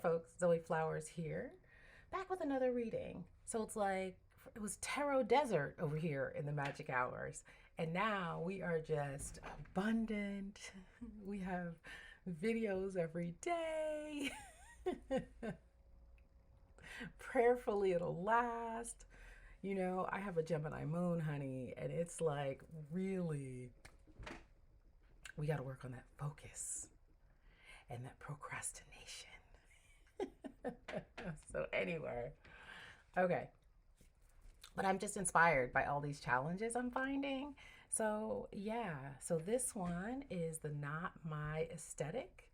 folks, Zoe Flowers here, back with another reading. So it's like it was tarot desert over here in the magic hours. And now we are just abundant. We have videos every day. Prayerfully, it'll last. You know, I have a Gemini moon, honey, and it's like really, we got to work on that focus and that procrastination. So, anyway, okay. But I'm just inspired by all these challenges I'm finding. So, yeah. So, this one is the Not My Aesthetic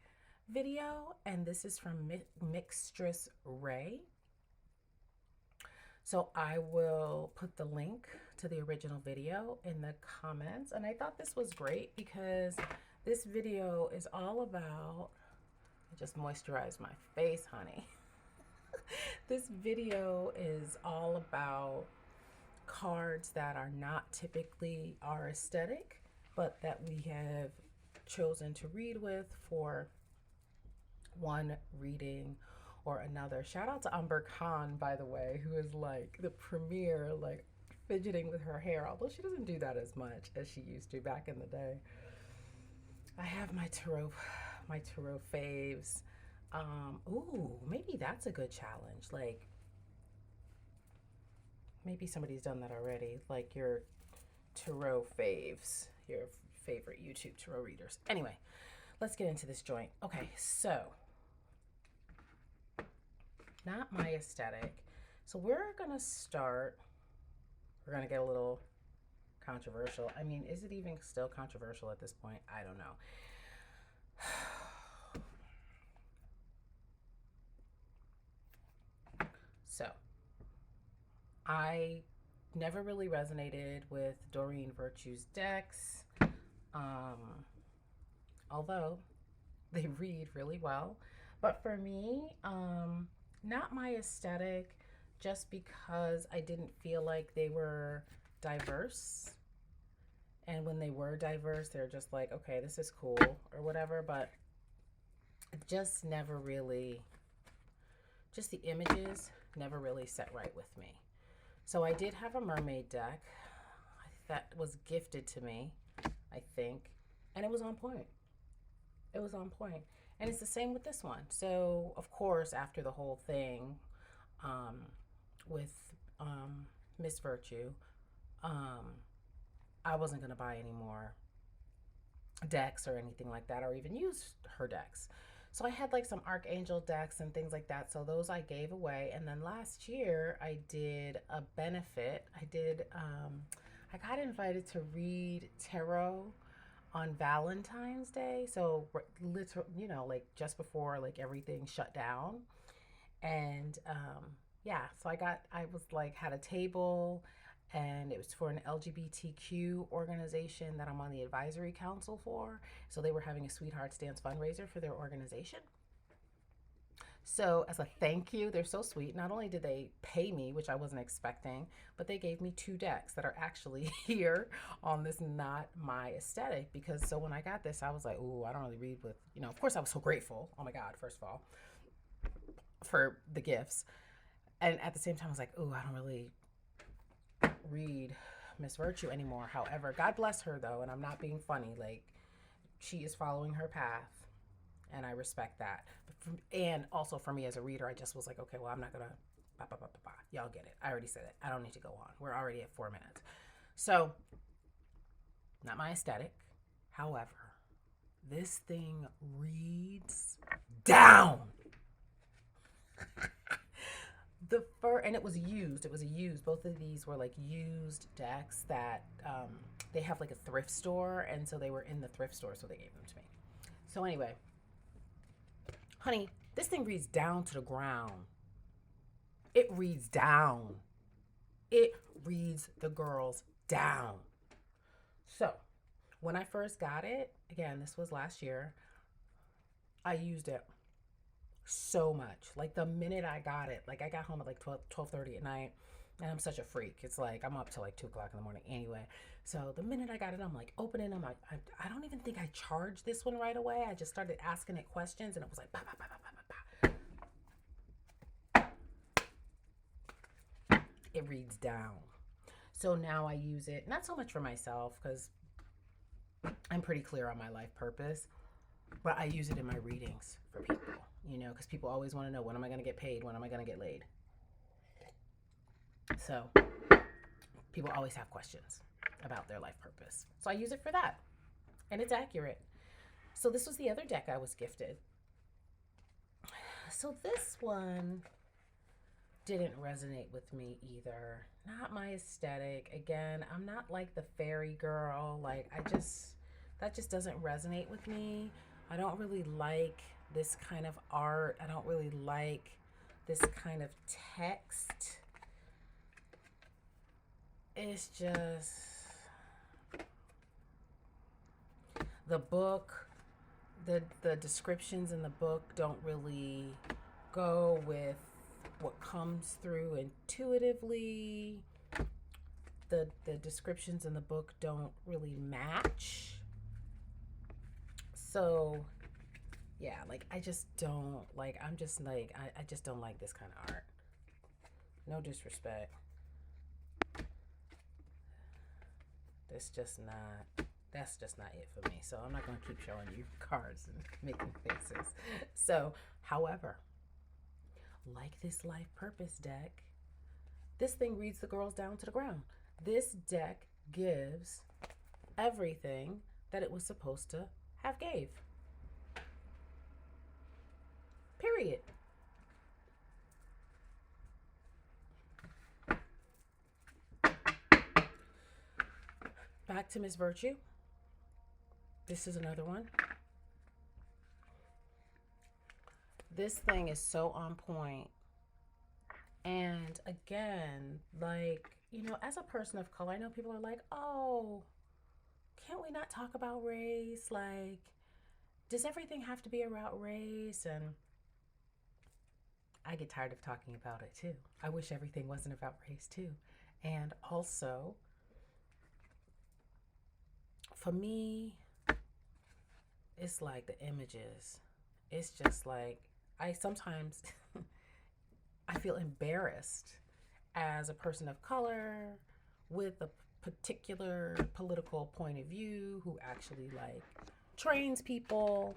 video, and this is from Mixtress Rae. So, I will put the link to the original video in the comments. And I thought this was great because this video is all about, I just moisturized my face, honey. This video is all about cards that are not typically our aesthetic, but that we have chosen to read with for one reading or another. Shout out to Amber Khan, by the way, who is like the premier, like fidgeting with her hair, although she doesn't do that as much as she used to back in the day. I have my tarot faves. Ooh, maybe that's a good challenge. Like, maybe somebody's done that already. Like your tarot faves, your favorite YouTube tarot readers. Anyway, let's get into this joint. Okay, so not my aesthetic. So we're gonna start. We're gonna get a little controversial. I mean, is it even still controversial at this point? I don't know. So, I never really resonated with Doreen Virtue's decks, although they read really well. But for me, not my aesthetic, just because I didn't feel like they were diverse. And when they were diverse, they're just like, okay, this is cool or whatever. But it just never really, just the images never really set right with me. So I did have a mermaid deck that was gifted to me, I think, and it was on point. It was on point. And it's the same with this one. So, of course, after the whole thing with Miss Virtue, I wasn't going to buy any more decks or anything like that, or even use her decks. So I had like some Archangel decks and things like that. So those I gave away. And then last year I did a benefit. I got invited to read tarot on Valentine's Day. So literally, you know, like just before like everything shut down. And yeah, so I was like, had a table, and it was for an LGBTQ organization that I'm on the advisory council for. So they were having a Sweetheart Stance fundraiser for their organization. So as a thank you, they're so sweet. Not only did they pay me, which I wasn't expecting, but they gave me 2 decks that are actually here on this Not My Aesthetic. Because so when I got this, I was like, ooh, I don't really read with, you know, of course I was so grateful. Oh my God, first of all, for the gifts. And at the same time, I was like, ooh, I don't really read Miss Virtue anymore. However, God bless her though, and I'm not being funny. Like, she is following her path, and I respect that. And also for me as a reader, I just was like, okay, well, I'm not gonna. Y'all get it. I already said it. I don't need to go on. We're already at 4 minutes. So, not my aesthetic. However, this thing reads down. And it was used. It was a used. Both of these were like used decks that they have like a thrift store, and so they were in the thrift store, so they gave them to me. So anyway, honey, this thing reads down to the ground. It reads down. It reads the girls down. So when I first got it, again, this was last year, I used it so much. Like the minute I got it, like I got home at like 12:30 at night, and I'm such a freak. It's like I'm up till like 2 o'clock in the morning anyway. So the minute I got it, I'm like opening them. I don't even think I charged this one right away. I just started asking it questions, and it was like bah, bah, bah, bah, bah, bah, bah. it reads down. So now I use it, not so much for myself, because I'm pretty clear on my life purpose, but I use it in my readings for people, because people always want to know, when am I going to get paid? When am I going to get laid? So people always have questions about their life purpose. So I use it for that. And it's accurate. So this was the other deck I was gifted. So this one didn't resonate with me either. Not my aesthetic. Again, I'm not like the fairy girl. That just doesn't resonate with me. I don't really like this kind of art. I don't really like this kind of text. It's just the book, the descriptions in the book don't really go with what comes through intuitively. The descriptions in the book don't really match. So yeah, I just don't like, I just don't like this kind of art. No disrespect. That's just not it for me. So I'm not going to keep showing you cards and making faces. So, however, like this life purpose deck, this thing reads the girls down to the ground. This deck gives everything that it was supposed to have gave. Period. Back to Miss Virtue. This is another one. This thing is so on point. And again, as a person of color, I know people are like, oh, can't we not talk about race? Does everything have to be about race? And I get tired of talking about it too. I wish everything wasn't about race too. And also, for me, it's like the images. It's just I sometimes I feel embarrassed as a person of color with a particular political point of view who actually trains people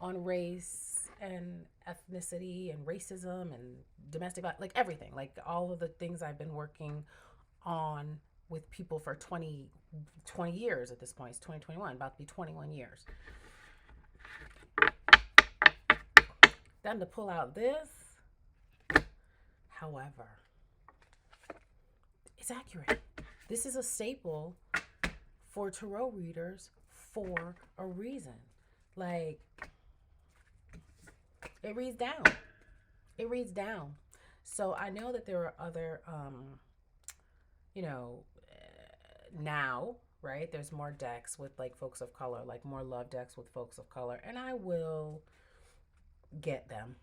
on race and ethnicity and racism and domestic, everything, all of the things I've been working on with people for 20 years at this point. It's 2021, about to be 21 years. Then to pull out this, however, it's accurate. This is a staple for tarot readers for a reason. It reads down. It reads down. So I know that there are other, now, right? There's more decks with folks of color, more love decks with folks of color, and I will get them.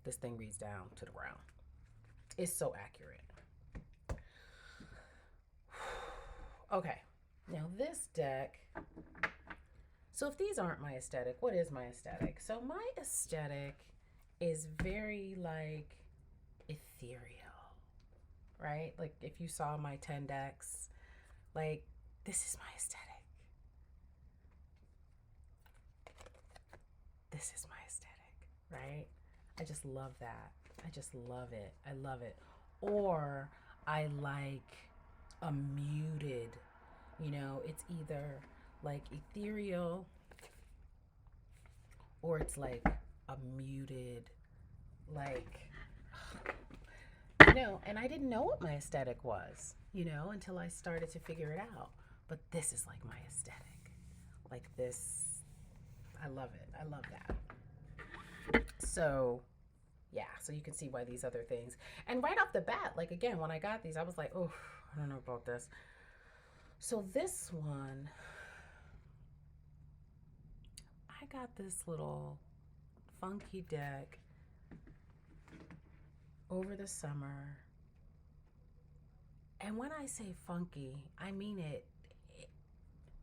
This thing reads down to the ground. It's so accurate. Okay, now this deck. So if these aren't my aesthetic, what is my aesthetic? So my aesthetic is very ethereal, right? If you saw my 10 decks, this is my aesthetic. This is my aesthetic, right? I just love that. I just love it. I love it. Or I like a muted, it's either ethereal or it's a muted, and I didn't know what my aesthetic was, until I started to figure it out. But this is my aesthetic. This, I love it. I love that. So yeah, so you can see why these other things. And right off the bat, again, when I got these, I was like, oh, I don't know about this. So this one, I got this little funky deck over the summer. And when I say funky, I mean it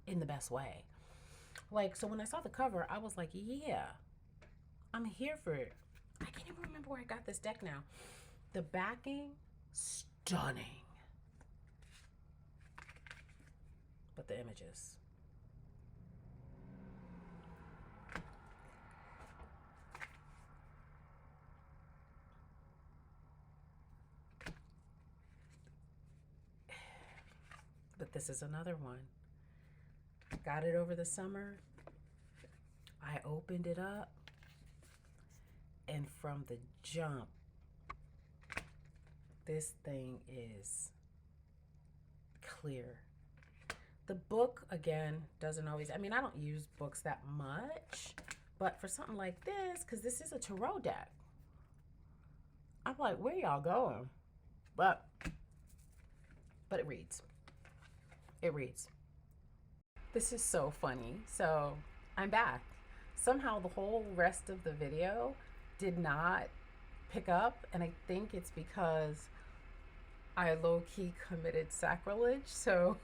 in the best way. So when I saw the cover, I was like, yeah, I'm here for it. I can't even remember where I got this deck now. The backing, stunning. But the images. But this is another one. Got it over the summer. I opened it up, and from the jump, this thing is clear. The book, again, doesn't always, I mean, I don't use books that much, but for something like this, because this is a tarot deck, I'm like, where y'all going? But it reads. It reads. This is so funny. So I'm back. Somehow the whole rest of the video did not pick up, and I think it's because I low-key committed sacrilege. So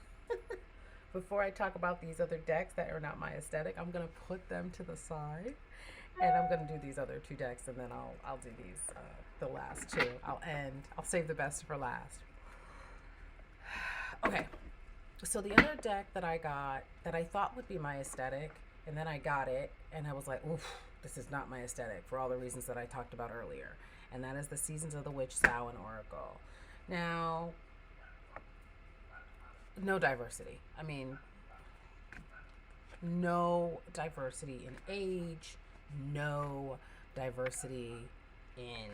before I talk about these other decks that are not my aesthetic, I'm gonna put them to the side, and I'm gonna do these other two decks, and then I'll do these the last two. I'll save the best for last. Okay, so the other deck that I got that I thought would be my aesthetic, and then I got it, and I was like, oof, this is not my aesthetic for all the reasons that I talked about earlier, and that is the Seasons of the Witch, Samhain Oracle. Now, no diversity. I mean, no diversity in age, no diversity in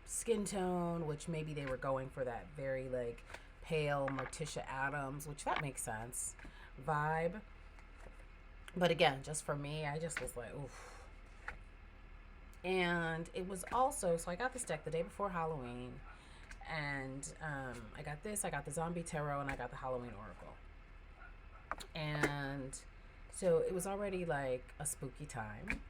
skin tone, which maybe they were going for that very like pale Morticia Adams, which that makes sense, vibe. But again, just for me, I just was like, oof. And it was also, so I got this deck the day before Halloween, and I got this, I got the Zombie Tarot, and I got the Halloween Oracle. And so it was already like a spooky time,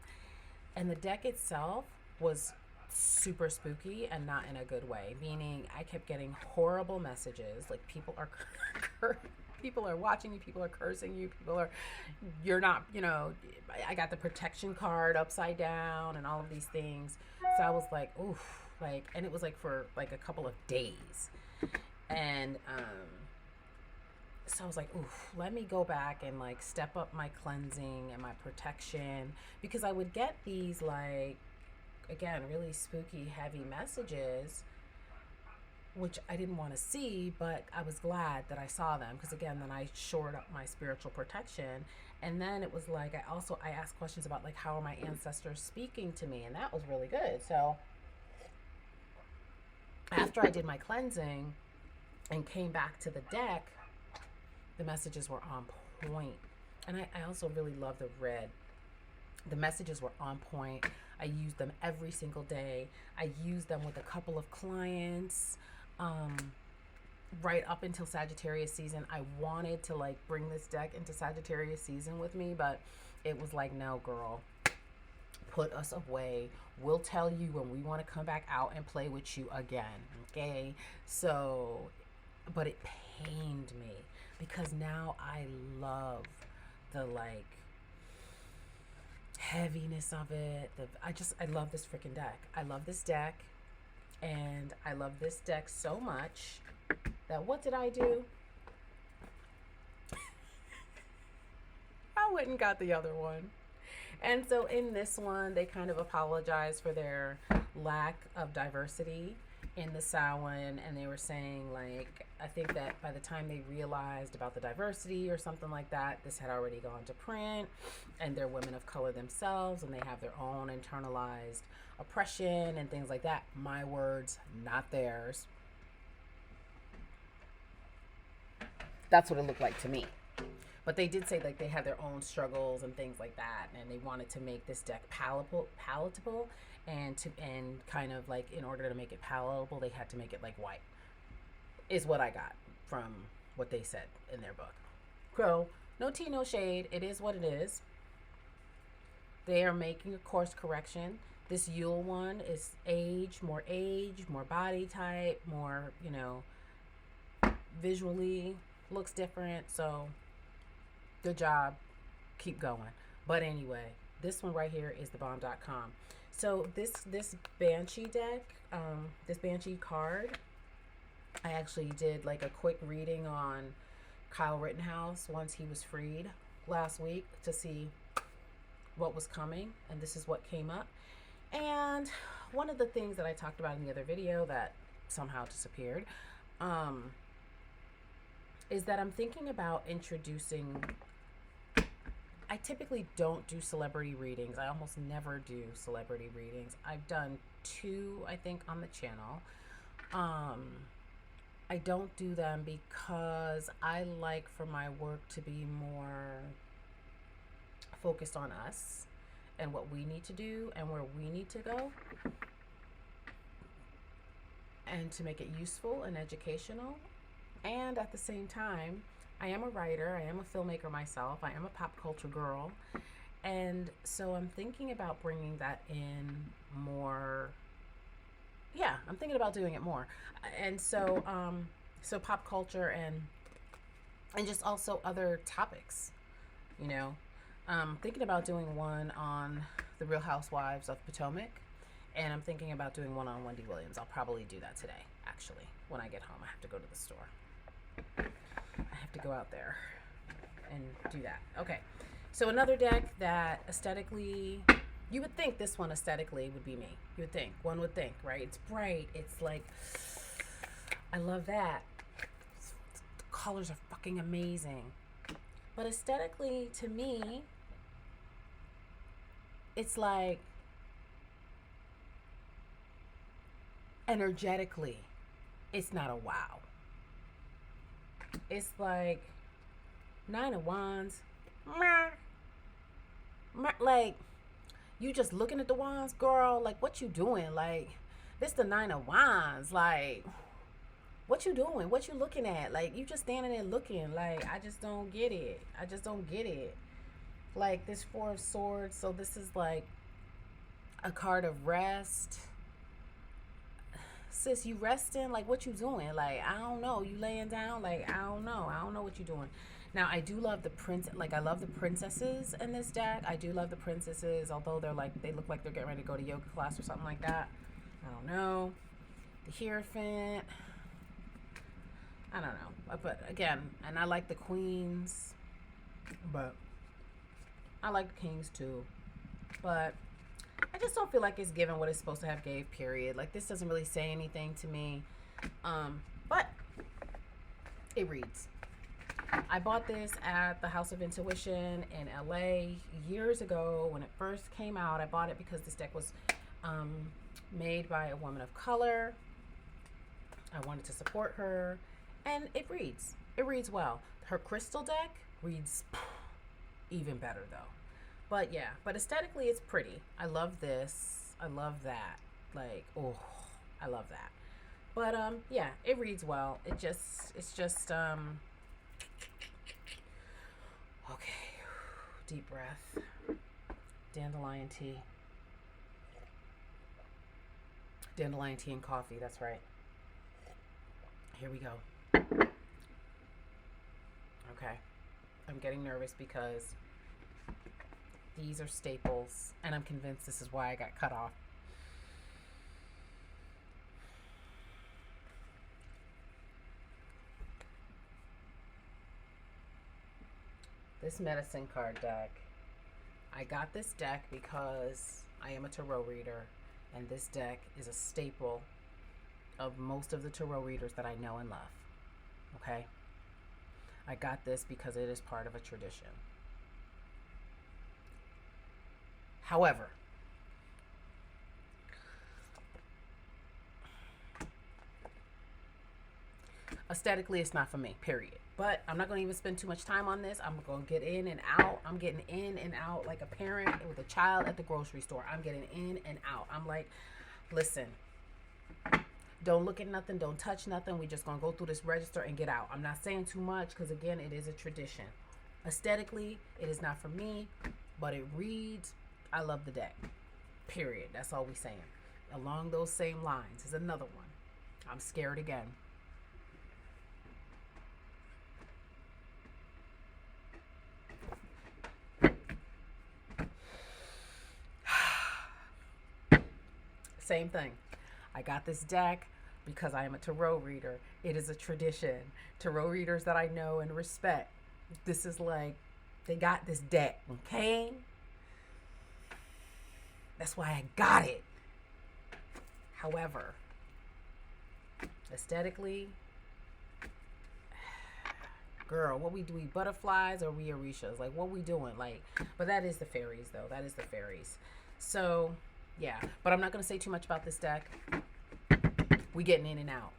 and the deck itself was super spooky and not in a good way, meaning I kept getting horrible messages, like people are people are watching you, people are cursing you, you're not, I got the protection card upside down and all of these things. So I was like, oof, like, and it was like for like a couple of days. And so I was like, oof, let me go back and like step up my cleansing and my protection, because I would get these like, again, really spooky, heavy messages, which I didn't want to see, but I was glad that I saw them, because again, then I shored up my spiritual protection. And then it was like, I asked questions about like, how are my ancestors speaking to me? And that was really good. So after I did my cleansing and came back to the deck, the messages were on point. And I also really love the red. The messages were on point. I used them every single day. I used them with a couple of clients. Right up until Sagittarius season, I wanted to like bring this deck into Sagittarius season with me, but it was like, no, girl, put us away. We'll tell you when we want to come back out and play with you again. Okay. So, but it pained me, because now I love the like heaviness of it. I love this freaking deck. I love this deck. And I love this deck so much that what did I do? I went and got the other one. And so in this one, they kind of apologize for their lack of diversity in the Samhain, and they were saying like, I think that by the time they realized about the diversity or something like that, this had already gone to print, and they're women of color themselves, and they have their own internalized oppression and things like that. My words, not theirs. That's what it looked like to me. But they did say like they had their own struggles and things like that, and they wanted to make this deck palatable, and kind of like, in order to make it palatable, they had to make it like white, is what I got from what they said in their book. So no tea, no shade. It is what it is. They are making a course correction. This Yule one is age, more body type, more, visually looks different. So good job. Keep going. But anyway, this one right here is thebomb.com. So this Banshee deck, this Banshee card, I actually did like a quick reading on Kyle Rittenhouse once he was freed last week to see what was coming, and this is what came up. And one of the things that I talked about in the other video that somehow disappeared, is that I'm thinking about introducing. I typically don't do celebrity readings. I almost never do celebrity readings. I've done 2, I think, on the channel. I don't do them because I like for my work to be more focused on us and what we need to do and where we need to go, and to make it useful and educational. And at the same time, I am a writer, I am a filmmaker myself, I am a pop culture girl, and so I'm thinking about bringing that in more. Yeah, I'm thinking about doing it more. And so so pop culture and just also other topics, you know. Thinking about doing one on the Real Housewives of Potomac, and I'm thinking about doing one on Wendy Williams. I'll probably do that today, actually. When I get home, I have to go to the store. I have to go out there and do that. Okay, so another deck that aesthetically, you would think this one aesthetically would be me. You would think, one would think, right? It's bright. It's like, I love that. The colors are fucking amazing. But aesthetically, to me, it's like, energetically, it's not a wow. It's like 9 of Wands. Like, you just looking at the wands, girl. Like, what you doing? Like, this the 9 of Wands. Like, what you doing? What you looking at? Like, you just standing there looking. Like, I just don't get it. I just don't get it. Like, this 4 of Swords. So this is like a card of rest. Sis, you resting? Like, what you doing? Like, I don't know. You laying down? Like, I don't know. I don't know what you doing. Now, I do love the I love the princesses in this deck. I do love the princesses, although they look like they're getting ready to go to yoga class or something like that. I don't know. The Hierophant. I don't know. But again, and I like the queens, but I like the kings too. But I just don't feel like it's given what it's supposed to have gave, period. Like, this doesn't really say anything to me. But it reads. I bought this at the House of Intuition in LA years ago when it first came out. I bought it because this deck was made by a woman of color. I wanted to support her. And it reads. It reads well. Her crystal deck reads even better, though. But yeah, but aesthetically it's pretty. I love this. I love that. Like, oh, I love that. But yeah, it reads well. It's just okay. Deep breath. Dandelion tea. Dandelion tea and coffee, that's right. Here we go. Okay. I'm getting nervous because these are staples, and I'm convinced this is why I got cut off. This medicine card deck. I got this deck because I am a tarot reader, and this deck is a staple of most of the tarot readers that I know and love. Okay? I got this because it is part of a tradition. However, aesthetically, it's not for me, period. But I'm not going to even spend too much time on this. I'm going to get in and out. I'm getting in and out like a parent with a child at the grocery store. I'm getting in and out. I'm like, listen, don't look at nothing. Don't touch nothing. We just going to go through this register and get out. I'm not saying too much because, again, it is a tradition. Aesthetically, it is not for me, but it reads. I love the deck. Period. That's all we saying. Along those same lines is another one. I'm scared again. Same thing. I got this deck because I am a tarot reader. It is a tradition. Tarot readers that I know and respect, this is like, they got this deck, okay? That's why I got it. However, aesthetically, girl, what we do? We butterflies or we Orishas? Like, what we doing? Like, but that is the fairies, though. That is the fairies. So, yeah. But I'm not going to say too much about this deck. We getting in and out.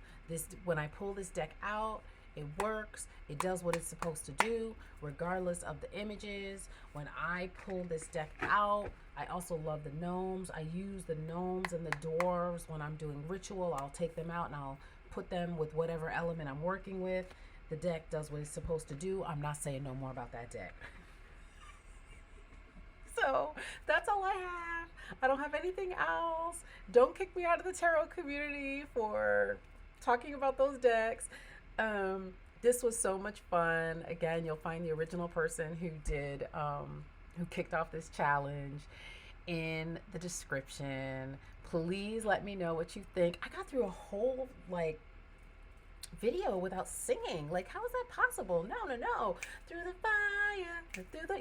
When I pull this deck out, it works. It does what it's supposed to do, regardless of the images. When I pull this deck out, I also love the gnomes. I use the gnomes and the dwarves when I'm doing ritual. I'll take them out and I'll put them with whatever element I'm working with. The deck does what it's supposed to do. I'm not saying no more about that deck. So that's all I have. I don't have anything else. Don't kick me out of the tarot community for talking about those decks. This was so much fun. Again, you'll find the original person who did, who kicked off this challenge in the description. Please let me know what you think. I got through a whole video without singing. Like, how is that possible? No. Through the fire,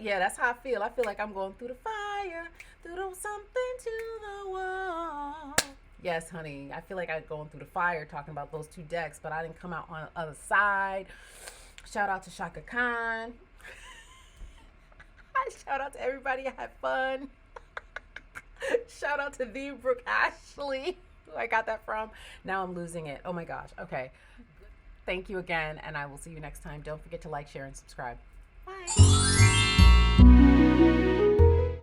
yeah, that's how I feel. I feel like I'm going through the fire, through something to the wall. Yes, honey, I feel like I'm going through the fire talking about those two decks, but I didn't come out on the other side. Shout out to Shaka Khan. Shout out to everybody. I had fun. Shout out to the Brooke Ashley, who I got that from. Now I'm losing it. Oh my gosh. Okay. Thank you again, and I will see you next time. Don't forget to like, share, and subscribe. Bye.